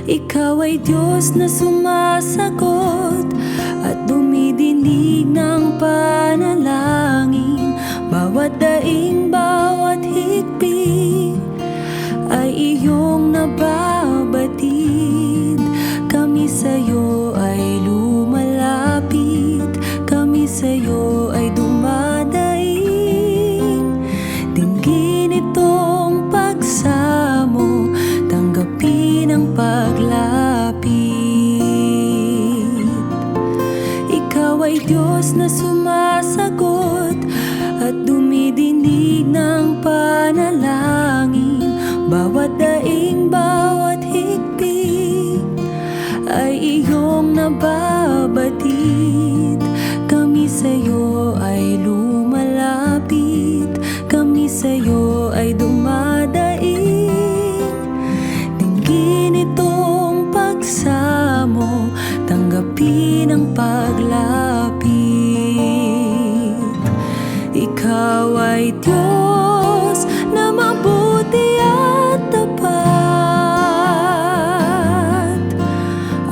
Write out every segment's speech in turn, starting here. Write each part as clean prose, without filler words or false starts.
Ikaw ay Diyos na sumasagot at dumidinig ng panalangin. Bawat daing, bawat higpit ay iyong nababatid. Kami sa'yo ay lumalapit, kami sa'yo ay dumadaing. Dinggin itong pagsamo, tanggapin ang paglapit. Ikaw ay Diyos na sumasagot at dumidinig ng panalangin. Bawat daing, bawat higpit ay iyong nababatid. Kami sa'yo ay lumalapit, kami sa'yo ay dumadaing. Dinggin itong pagsamo, tanggapin ang paglapit. Ikaw ay Diyos na mabuti at tapat.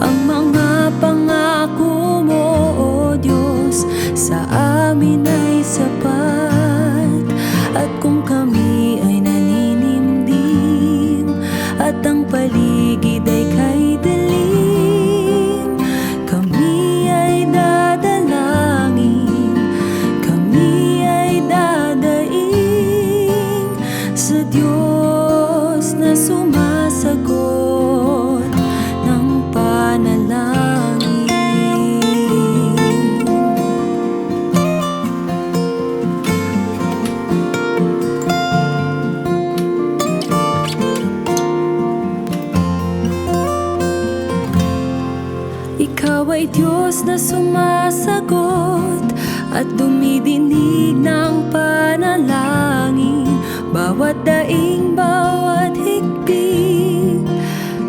Ang mga pangako mo, O Diyos, sa amin ay sapat. At kung kami ay naninimdim at ang paligid ay kay dilim, kami ay dadalangin, kami ay dadaing sa Diyos na sumasagot ng panalangin. Ikaw ay Diyos na sumasagot at dumidinig ng panalangin. Bawat daing, bawat higpit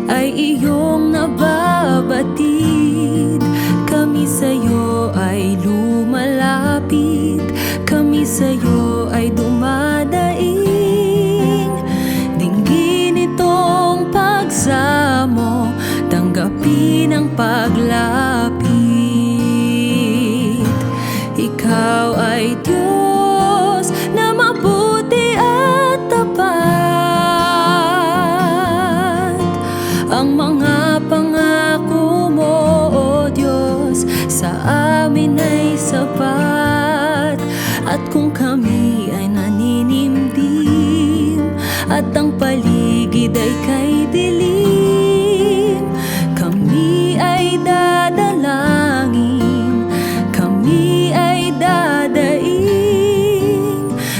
ay iyong nababatid. Kami sa'yo ay lumalapit, kami sa'yo ay dumadaing. Dinggin itong pagsamo, tanggapin ang paglapit. Ikaw ay Diyos na mabuti at tapat. Ang mga pangako mo, O Diyos, sa amin ay sapat. At kung kami ay naninimdim at ang paligid ay kay dilim, kami ay dadalangin, kami ay dadaing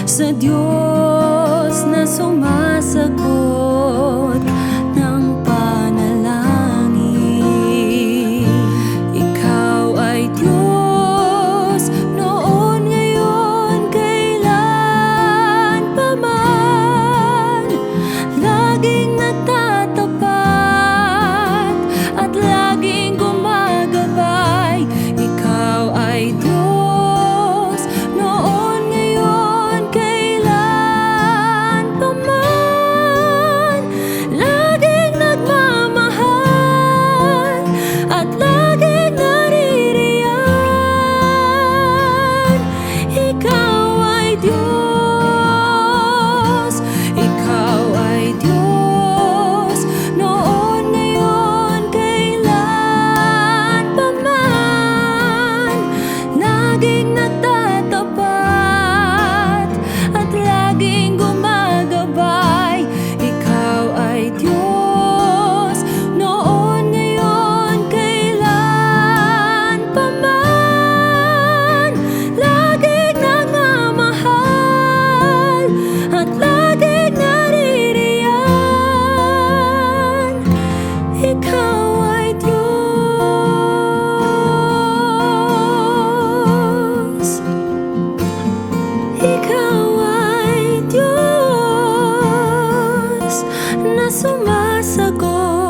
sa Diyos na sumasagot ng panalangin. Ikaw ay Diyos noon, ngayon, kailan pa man. Laging nagtatapat at laging gumagabay. Ikaw ay Diyos noon, ngayon, kailan pa man. Laging nagmamahal at laging naririyan. Ikaw ay Diyos, ikaw ay Diyos noon, ngayon, kailan pa man. Laging nagtatapat at laging gumagabay. Ikaw ay Diyos noon, ngayon, kailan pa man. Laging nagmamahal at laging naririyan. Ikaw ay Diyos, ikaw ay Diyos na sumasagot